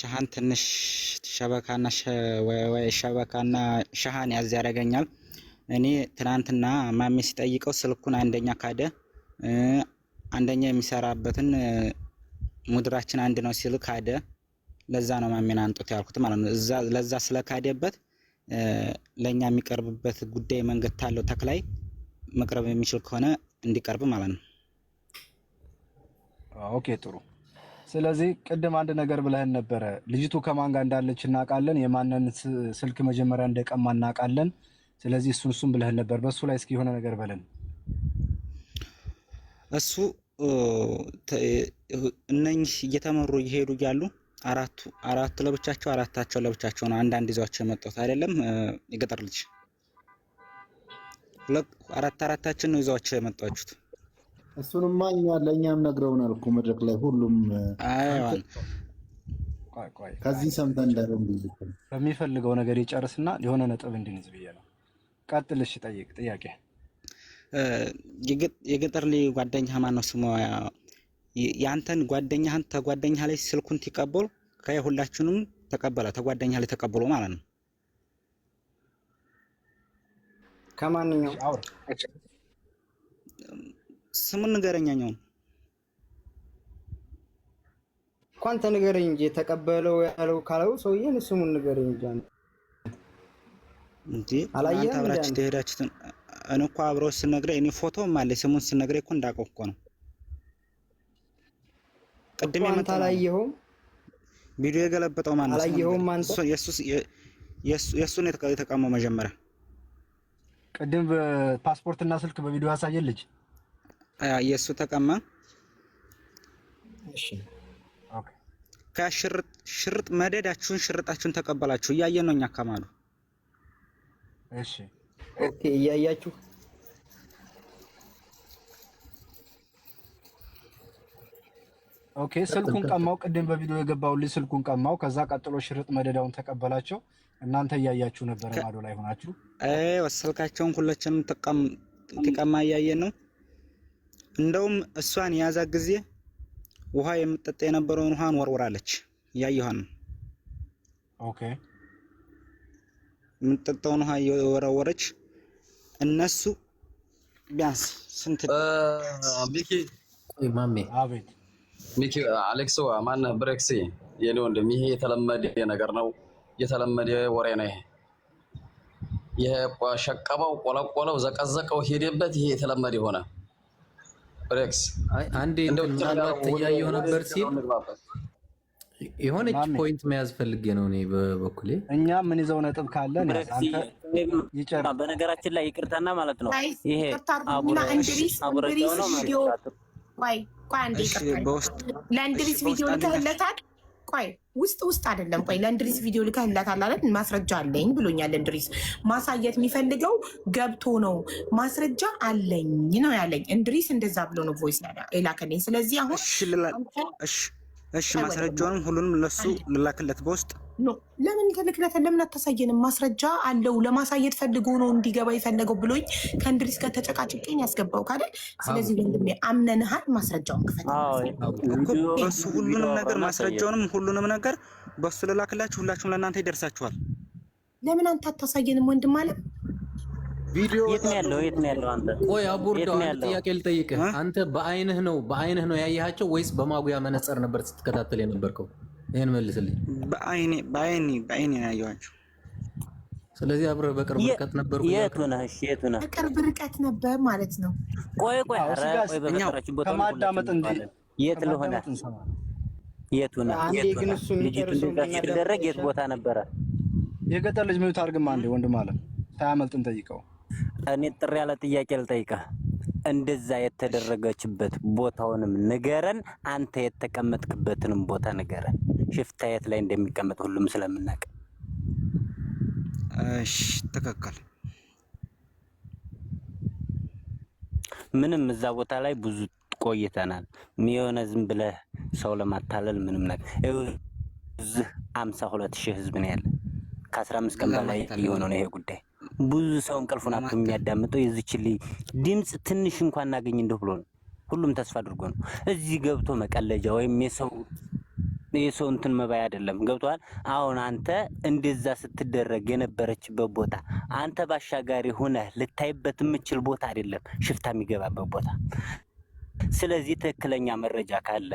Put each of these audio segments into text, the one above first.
ሻሃን ትንሽ ሸበካና ወይ ሸበካና ሻሃን ያዝ ያደርገኛል። እኔ ትናንትና ማሜ ሲጠይቀው ስልኩን አንደኛ ካደ፣ አንደኛ የሚሰራበትን ሙድራችን አንድ ነው ሲል ካደ። ለዛ ነው ማሜን አንጦት ያልኩት ማለት ነው። ለዛ ስለካደበት ለኛ የሚቀርብበት ጉዳይ መንገድ ታለው ተክላይ መቅረብ የሚችል ከሆነ እንዲቀርብ ማለት ነው። ኦኬ ጥሩ። ስለዚህ ቅድም አንድ ነገር ብለህን ነበረ። ልጅቱ ከማን ጋር እንዳለች እናውቃለን፣ የማንን ስልክ መጀመሪያ እንደቀማ እናውቃለን። ስለዚህ እሱን ብለህን ነበር። በሱ ላይ እስኪ የሆነ ነገር በለን። እሱ እነኚህ እየተመሩ እየሄዱ ያሉ አራቱ ለብቻቸው አራታቸው ለብቻቸው ነው አንዳንድ ይዟቸው የመጣሁት አይደለም። የገጠር ልጅ አራታችን ነው ይዟቸው የመጣችሁት። እሱንማ ለእኛም ነግረውናል እኮ መድረክ ላይ ሁሉም። አይዋን ከዚህ ሰምተን እንዳረም በሚፈልገው ነገር ይጨርስና የሆነ ነጥብ እንድንይዝ ብዬ ነው። ቀጥልሽ ጥያቄ። የገጠር ልጅ ጓደኛ ማን ነው ስሙ? ያንተን ጓደኛህን ተጓደኛ ላይ ስልኩን ተቀበሉ ከሁላችሁንም ተቀበለ ተጓደኛ ላይ ተቀበሉ ማለት ነው። ከማንኛው ስሙን ንገረኛኛው ኳንተ ንገረኝ እንጂ ተቀበለው ያለው ካለው ሰውዬን ስሙን ንገረኝ እንጂ አንተ አብራችሁ ተሄዳችሁትን እንኳ አብረው ስነግረኝ እኔ ፎቶም አለ ስሙን ስነግረኝ እኮ እንዳውቀው እኮ ነው። ቅድም አንተ አላየኸውም? ቪዲዮ የገለበጠው ማን ነው? አላየኸውም አንተ? የሱን የተቀመመው መጀመሪያ ቅድም ፓስፖርትና ስልክ በቪዲዮ ያሳየን ልጅ የሱ ተቀማ። እሺ ኦኬ። ከሽርጥ ሽርጣችሁን ተቀበላችሁ እያየን ነው እኛ ከማሉ። እሺ ኦኬ። እያያችሁ ኦኬ። ስልኩን ቀማው። ቅድም በቪዲዮ የገባው ልጅ ስልኩን ቀማው። ከዛ ቀጥሎ ሽርጥ መደዳውን ተቀበላቸው። እናንተ እያያችሁ ነበር ማዶ ላይ ሆናችሁ። ስልካቸውን ሁላችንም ተቀማ እያየን ነው። እንደውም እሷን ያዛ ጊዜ ውሃ የምትጠጣ የነበረውን ውሃን ወርወራለች። ያየኋን ኦኬ። የምትጠጣውን ውሃ የወረወረች እነሱ ቢያንስ ስንት ቢኪ ቆይ ማሜ አቤት ሚኪ አሌክሶ ማን ብሬክሲ የኔ ወንድም ይሄ የተለመደ ነገር ነው። የተለመደ ወሬ ነው። ይሄ ሸቀባው ቆለቆለው ዘቀዘቀው ሄደበት ይሄ የተለመደ ሆነ። ብሬክስ አንዴ ምናልባት እያየሁ ነበር ሲል የሆነች ፖይንት መያዝ ፈልጌ ነው እኔ በበኩሌ። እኛ ምን ይዘው ነጥብ ካለን አንተ ይጨርስ። በነገራችን ላይ ይቅርታና ማለት ነው ይሄ እንድሪስ ቪዲዮ ቆይ አንዴ ለእንድሪስ ቪዲዮ ልከህለታል? ቆይ ውስጥ አይደለም። ቆይ ለእንድሪስ ቪዲዮ ልከህለታል አይደል? ማስረጃ አለኝ ብሎኛል። እንድሪስ ማሳየት የሚፈልገው ገብቶ ነው። ማስረጃ አለኝ ነው ያለኝ። እንድሪስ እንደዛ ብሎ ነው ቮይስ የላከልኝ። ስለዚህ አሁን እሺ ማስረጃውን ሁሉንም ለሱ ልላክለት በውስጥ ነው። ለምን ከልክለተ ለምን አታሳየንም? ማስረጃ አለው ለማሳየት ፈልጎ ነው እንዲገባ የፈለገው ብሎኝ ከእንድሪስ ጋር ተጨቃጭቄኝ ያስገባው ካለ ስለዚህ ወንድሜ አምነንሃል። ማስረጃውን ክፈት። በሱ ሁሉንም ነገር ማስረጃውንም ሁሉንም ነገር በሱ ልላክላችሁ። ሁላችሁም ለእናንተ ይደርሳችኋል። ለምን አንተ አታሳየንም ወንድም አለ? ቪዲዮ የት ነው ያለው? አንተ ቆይ አቡርዶ አንተ ጥያቄ ልጠይቅህ። አንተ በአይንህ ነው ያያቸው ወይስ በማጉያ መነጽር ነበር ስትከታተል የነበርከው? ይሄን መልስልኝ። በአይኔ ያያቸው። ስለዚህ አብረህ በቅርብ ርቀት ነበር። የት ሆነ? በቅርብ ርቀት ነበር ማለት ነው። ቆይ በመከራችን ቦታ ከማዳመጥ እንጂ የት ሆነ? ሲደረግ የት ቦታ ነበረ? የገጠር ልጅ ምን ታርግማ አንዴ ወንድም አለ ሳያመልጥን ጠይቀው። እኔ ጥሪ ያለ ጥያቄ ልጠይቅህ። እንደዛ የተደረገችበት ቦታውንም ንገረን፣ አንተ የተቀመጥክበትንም ቦታ ንገረን። ሽፍታ የት ላይ እንደሚቀመጥ ሁሉም ስለምናውቅ። እሺ ተከከለ። ምንም እዛ ቦታ ላይ ብዙ ቆይተናል። የሆነ ዝም ብለህ ሰው ለማታለል ምንም ነገር እዚህ 52,000 ህዝብ ነው ያለ። ከ15 ቀን በላይ የሆነው ነው ይሄ ጉዳይ። ብዙ ሰው እንቅልፉን አጥቶ የሚያዳምጠው የዚችልኝ ድምጽ ትንሽ እንኳን እናገኝ እንደው ብሎ ነው። ሁሉም ተስፋ አድርጎ ነው እዚህ ገብቶ መቀለጃ ወይም የሰው የሰው እንትን መባይ አይደለም። ገብቷል። አሁን አንተ እንደዛ ስትደረግ የነበረችበት ቦታ አንተ ባሻጋሪ ሆነህ ልታይበት የምችል ቦታ አይደለም፣ ሽፍታ የሚገባበት ቦታ። ስለዚህ ትክክለኛ መረጃ ካለ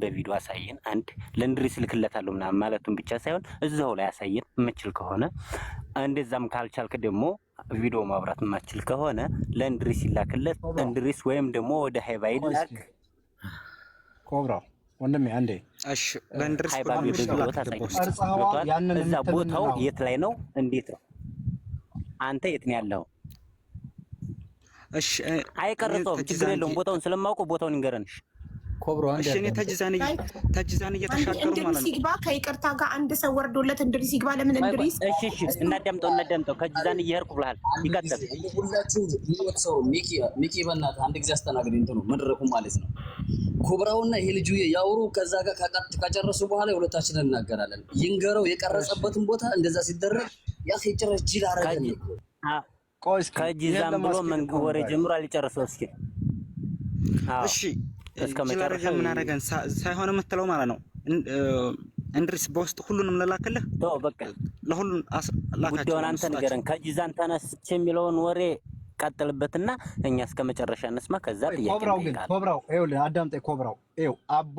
በቪዲዮ አሳየን። አንድ ለእንድሪስ ልክለታለሁ ምናምን ማለቱን ብቻ ሳይሆን እዛው ላይ አሳየን የምችል ከሆነ። እንደዛም ካልቻልክ ደግሞ ቪዲዮ ማብራት የማችል ከሆነ ለእንድሪስ ይላክለት፣ እንድሪስ ወይም ደግሞ ወደ ሃይባ ይላክ። ኮብራው ወንድሜ አንዴ እሺ፣ ለእንድሪስ ሃይባ ቦታ ታሳየን። እዛ ቦታው የት ላይ ነው? እንዴት ነው? አንተ የት ነው ያለው? እሺ፣ አይቀርጸውም፣ ችግር የለውም። ቦታውን ስለማውቀው ቦታውን ይንገረንሽ። ኮብሮ አንዴ እሺ፣ እኔ ተጅዛን እየተሻገሩ ማለት ነው። ሲግባ ከይቅርታ ጋር አንድ ሰው ወርዶለት እንድሪስ ይግባ። ለምን እንድሪስ? እሺ፣ እናዳምጠው። ከጅዛን እየሄድኩ ብለሃል። ይቀጥል። ሁላችሁ ይወት ሰው ሚኪ በእናትህ አንድ ጊዜ አስተናግድ እንትኑ መድረኩ ማለት ነው። ኮብራውና ይሄ ልጁ ያውሩ። ከዛ ጋር ከጨረሱ በኋላ የሁለታችንን እናገራለን። ይንገረው የቀረጸበትን ቦታ እንደዛ ሲደረግ ያ ጭራሽ ጅል አረገኝ። ከጅዛን ብሎ ወሬ ጀምሮ አልጨረሰው። እስኪ እሺ፣ እስከ መጨረሻ ምን አደረገን ሳይሆን የምትለው ማለት ነው። እንድሪስ በውስጥ ሁሉንም ልላክልህ። በቃ ለሁሉም ላካቸው። ጉዳዩን አንተ ንገረን። ከጅዛን ተነስቼ የሚለውን ወሬ ቀጥልበትና እኛ እስከ መጨረሻ እንስማ። ከዛ ጥያቄ ኮብራው ግን ኮብራው ይኸውልህ አዳምጠኝ። ኮብራው ይኸው አቡ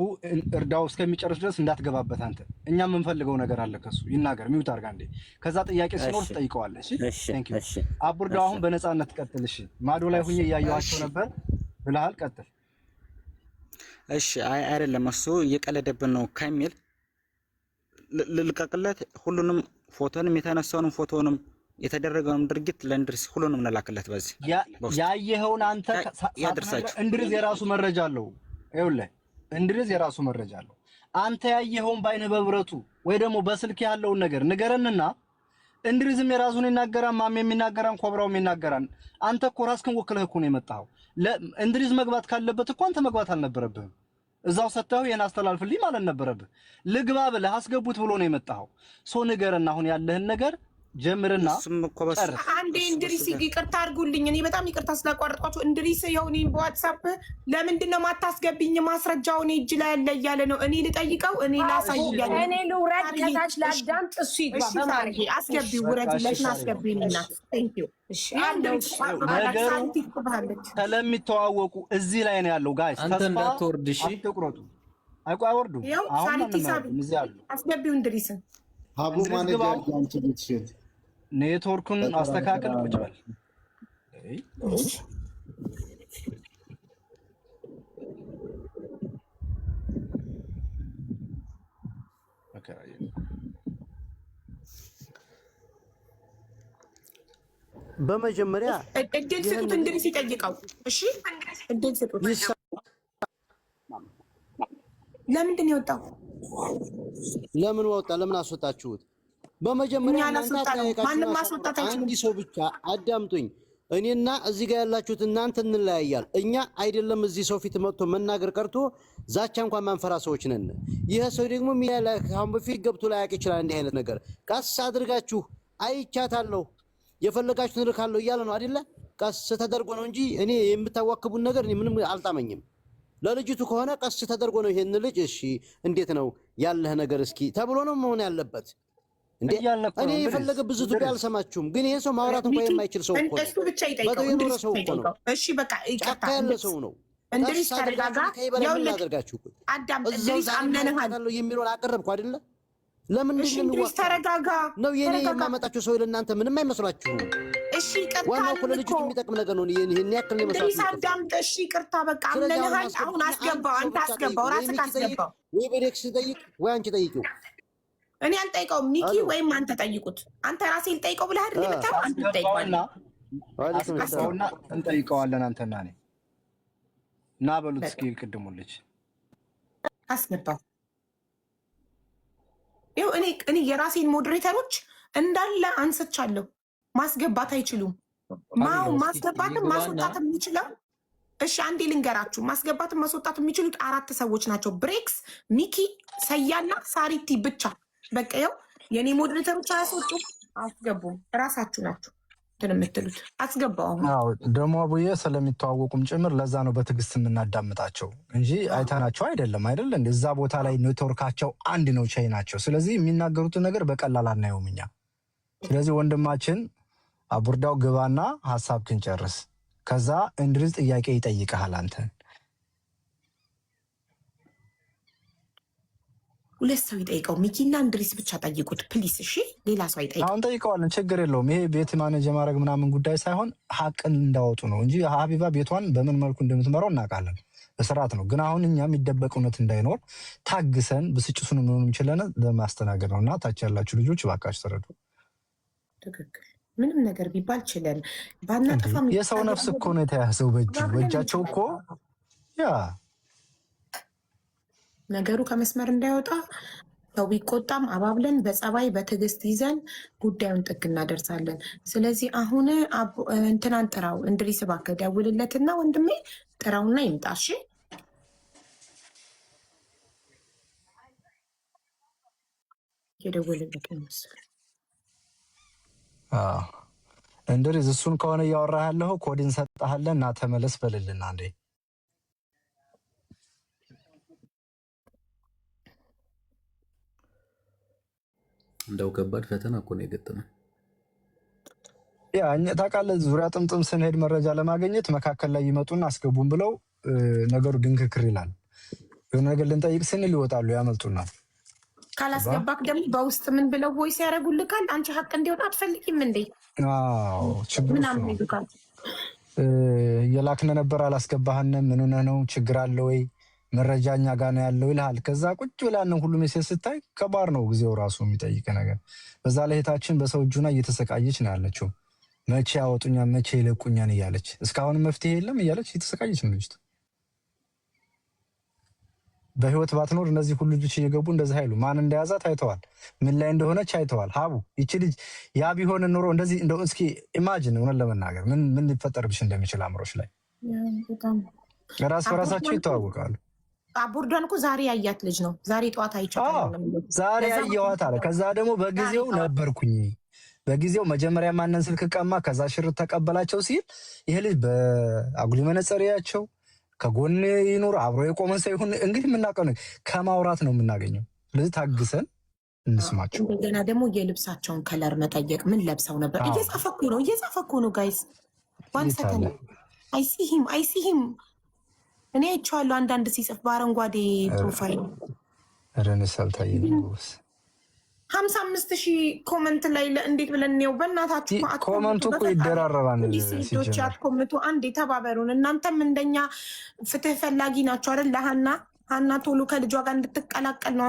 እርዳው እስከሚጨርስ ድረስ እንዳትገባበት አንተ። እኛ የምንፈልገው ነገር አለ ከሱ ይናገር። ሚውት አድርጋ እንዴ። ከዛ ጥያቄ ሲኖር ትጠይቀዋለህ። እሺ ቴንክ ዩ። አቡ እርዳው አሁን በነፃነት ቀጥል። እሺ ማዶ ላይ ሁኜ እያየኋቸው ነበር ብለሃል። ቀጥል። እሺ አይደለም እሱ እየቀለደብን ነው ከሚል ልልቀቅለት። ሁሉንም ፎቶንም የተነሳውንም ፎቶንም የተደረገውን ድርጊት ለእንድሪስ ሁሉንም እንላክለት። በዚህ ያየኸውን አንተ ያድርሳችሁ። እንድሪስ የራሱ መረጃ አለው። ይኸውልህ እንድሪስ የራሱ መረጃ አለው። አንተ ያየኸውን በአይነ በብረቱ ወይ ደግሞ በስልክ ያለውን ነገር ንገረንና እንድሪስም የራሱን ይናገራል፣ ማሜም ይናገራል፣ ኮብራውም ይናገራል። አንተ እኮ ራስህን ወክለህ እኮ ነው የመጣኸው። እንድሪስ መግባት ካለበት እኮ አንተ መግባት አልነበረብህም። እዛው ሰጥተው ይሄን አስተላልፍልኝ ማለት ነበረብህ። ልግባ ብለህ አስገቡት ብሎ ነው የመጣኸው። ሶ ንገረና አሁን ያለህን ነገር ጀምርና አንዴ እንድሪስ ይቅርታ አድርጉልኝ። እኔ በጣም ይቅርታ ስላቋረጥኳችሁ። እንድሪስ የሆነ በዋትስአፕ ለምንድን ነው ማታስገብኝ? ማስረጃውን እጅ ላይ ያለ እያለ ነው። እኔ ልጠይቀው፣ እኔ ላሳይ እያለ እኔ ልውረድ ከታች ላዳምጥ። እሱ ይግባ። በማርጌ አስገቢው፣ ውረድ ለሽን አስገቢኝና ቴንክ ዩ። እሺ ስለሚተዋወቁ እዚህ ላይ ነው ያለው። ጋይስ አንተ እንዳትወርድ እሺ። አትቁረጡ። አይወርዱም። አሁን እዚህ አሉ። አስገቢው እንድሪስን ሀቡ ማኔጅ አንቺ ልትሽት ኔትወርኩን አስተካክል። ቁጭ በል። በመጀመሪያ እድል ስጡት፣ እንድሪስ ይጠይቀው። እሺ እድል ስጡት። ለምንድን ነው የወጣው? ለምን ወጣ? ለምን አስወጣችሁት? በመጀመሪያ ማንም ማስወጣት አይችልም። አንድ ሰው ብቻ አዳምጡኝ። እኔና እዚህ ጋር ያላችሁት እናንተ እንለያያል። እኛ አይደለም እዚህ ሰው ፊት መጥቶ መናገር ቀርቶ ዛቻ እንኳን ማንፈራ ሰዎች ነን። ይሄ ሰው ደግሞ ሚዲያ ላይ አሁን በፊት ገብቶ ላያውቅ ይችላል። እንዲህ አይነት ነገር ቀስ አድርጋችሁ አይቻታለሁ የፈለጋችሁትን ልካለሁ እያለ ነው አይደለ? ቀስ ተደርጎ ነው እንጂ እኔ የምታዋክቡን ነገር እኔ ምንም አልጣመኝም። ለልጅቱ ከሆነ ቀስ ተደርጎ ነው ይሄን ልጅ እሺ እንዴት ነው ያለህ ነገር እስኪ ተብሎ ነው መሆን ያለበት። እንዴ እኔ የፈለገ ብዙ ኢትዮጵያ አልሰማችሁም፣ ግን ይሄን ሰው ማውራት እንኳን የማይችል ሰው እኮ ነው። እሱ ብቻ ይጠይቀው። እንድሪስ ይጠይቀው። እሺ በቃ ይቀጣ ያለ ሰው ነው። እንድሪስ ተረጋጋ። ያውልህ አዳም እንድሪስ አምነንሃል የሚለውን አቀረብኩ አይደለ? ለምንድን ነው እንድሪስ ተረጋጋ ነው የኔ የማመጣችሁ ሰው ለእናንተ ምንም አይመስላችሁም? እሺ ይቀጣ። ዋናው እኮ ለልጅቱ የሚጠቅም ነገር ነው። ይሄን ያክል ነው መስራት። እንድሪስ አዳምጥ። እሺ ይቅርታ በቃ አምነንሃል። አሁን አስገባው፣ አንተ አስገባው፣ ራስህ አስገባው። ወይ በዴክስ ጠይቅ ወይ አንቺ ጠይቂው። እኔ አልጠይቀውም። ሚኪ ወይም አንተ ጠይቁት። አንተ ራስህ ልጠይቀው ብለህ አይደል የምታው? አንተ ጠይቀውና አስገባውና እንጠይቀዋለን። አንተና እኔ እና በሉት እስኪ ቅድሙልሽ አስገባው። ይኸው እኔ የራሴን ሞዴሬተሮች እንዳለ አንስቻለሁ። ማስገባት አይችሉም። ማስገባትም ማስወጣትም የሚችለው እሺ፣ አንዴ ልንገራችሁ። ማስገባትም ማስወጣት የሚችሉት 4 ሰዎች ናቸው። ብሬክስ፣ ሚኪ፣ ሰያና ሳሪቲ ብቻ። በቃ ይኸው የኔ ሞዴሬተሮች አያስወጡም፣ አያስገቡም። እራሳችሁ ናችሁ። የምትሉት አስገባው። አዎ ደግሞ አቡዬ ስለሚተዋወቁም ጭምር ለዛ ነው በትዕግስት የምናዳምጣቸው እንጂ አይተናቸው አይደለም አይደል? እዛ ቦታ ላይ ኔትወርካቸው አንድ ነው፣ ቻይ ናቸው። ስለዚህ የሚናገሩትን ነገር በቀላል አናየውም እኛ። ስለዚህ ወንድማችን አቡርዳው ግባና ሀሳብህን ጨርስ። ከዛ እንድሪስ ጥያቄ ይጠይቅሃል አንተን። ሁለት ሰው ይጠይቀው፣ ሚኪና እንድሪስ ብቻ ጠይቁት ፕሊስ። እሺ ሌላ ሰው አይጠይቀው። አሁን ጠይቀዋለን፣ ችግር የለውም። ይሄ ቤት ማኔጅ ማድረግ ምናምን ጉዳይ ሳይሆን ሀቅን እንዳወጡ ነው እንጂ ሀቢባ ቤቷን በምን መልኩ እንደምትመራው እናውቃለን። በስርዓት ነው። ግን አሁን እኛ የሚደበቅ እውነት እንዳይኖር ታግሰን ብስጭቱን ምንም ችለን ለማስተናገድ ነው። እና ታች ያላችሁ ልጆች እባካችሁ ተረዱ። ትክክል። ምንም ነገር ቢባል ችለን ባናጠፋም የሰው ነፍስ እኮ ነው የተያዘው በእጃቸው እኮ ያ ነገሩ ከመስመር እንዳይወጣ ሰው ቢቆጣም አባብለን በጸባይ በትዕግስት ይዘን ጉዳዩን ጥግ እናደርሳለን። ስለዚህ አሁን እንትናን ጥራው፣ እንድሪስ እባክህ ደውልለትና ወንድሜ ጥራውና ይምጣ። እሺ የደወልለት መሰለኝ። እንድሪስ እሱን ከሆነ እያወራህ ያለኸው ኮድ እንሰጥሃለን እና ተመለስ በልልና እንዴ። እንደው ከባድ ፈተና እኮ ነው የገጠመን። ያ ታውቃለህ፣ ዙሪያ ጥምጥም ስንሄድ መረጃ ለማግኘት መካከል ላይ ይመጡና አስገቡን ብለው ነገሩ ድንክክር ይላል። የሆነ ነገር ልንጠይቅ ስንል ይወጣሉ፣ ያመልጡናል። ካላስገባክ ደግሞ በውስጥ ምን ብለው ቮይስ ያደርጉልካል። አንቺ ሀቅ እንዲሆን አትፈልጊም እንዴ? አዎ ችግር የላክነ ነበር አላስገባህንም፣ ምን ሆነህ ነው? ችግር አለ ወይ? መረጃ እኛ ጋር ነው ያለው ይልሃል። ከዛ ቁጭ ብላን ሁሉ ሜሴጅ ስታይ ከባድ ነው ጊዜው ራሱ የሚጠይቅ ነገር። በዛ ላይ እህታችን በሰው እጁና እየተሰቃየች ነው ያለችው። መቼ ያወጡኛል፣ መቼ ይለቁኛል እያለች እስካሁን መፍትሄ የለም እያለች እየተሰቃየች ነው ልጅቱ። በህይወት ባትኖር እነዚህ ሁሉ ልጆች እየገቡ እንደዚህ አይሉ። ማን እንደያዛት አይተዋል፣ ምን ላይ እንደሆነች አይተዋል። ሀቡ ይቺ ልጅ ያ ቢሆን ኖሮ እንደዚህ እንደው እስኪ ኢማጂን እውነት ለመናገር ምን ሊፈጠርብሽ እንደሚችል አእምሮሽ ላይ። ራስ በራሳቸው ይተዋወቃሉ። አቡርዳን እኮ ዛሬ ያያት ልጅ ነው። ዛሬ ጠዋት አይቻታለሁ። ዛሬ ያየዋት አለ። ከዛ ደግሞ በጊዜው ነበርኩኝ። በጊዜው መጀመሪያ ማንን ስልክ ቀማ፣ ከዛ ሽር ተቀበላቸው ሲል ይሄ ልጅ በአጉሊ መነጽሪያቸው ከጎን ይኖር አብሮ የቆመን ሰው ይሁን እንግዲህ የምናውቀው ነው፣ ከማውራት ነው የምናገኘው። ስለዚህ ታግሰን እንስማቸው። እንደገና ደግሞ የልብሳቸውን ከለር መጠየቅ፣ ምን ለብሰው ነበር? እየጻፈኩ ነው ጋይስ። ዋን ሰከንድ አይሲሂም እኔ አይቼዋለሁ። አንዳንድ ሲጽፍ በአረንጓዴ ፕሮፋይል ረንሳል ታይኝስ 55,000 ኮመንት ላይ እንዴት ብለን ነው? በእናታችሁ ኮመንቱ እኮ ይደራረባል። ሴቶች አትኮምቱ፣ አንዴ ተባበሩን። እናንተም እንደኛ ፍትህ ፈላጊ ናቸው አይደል? ለሀና ቶሎ ከልጇ ጋር እንድትቀላቀል ነው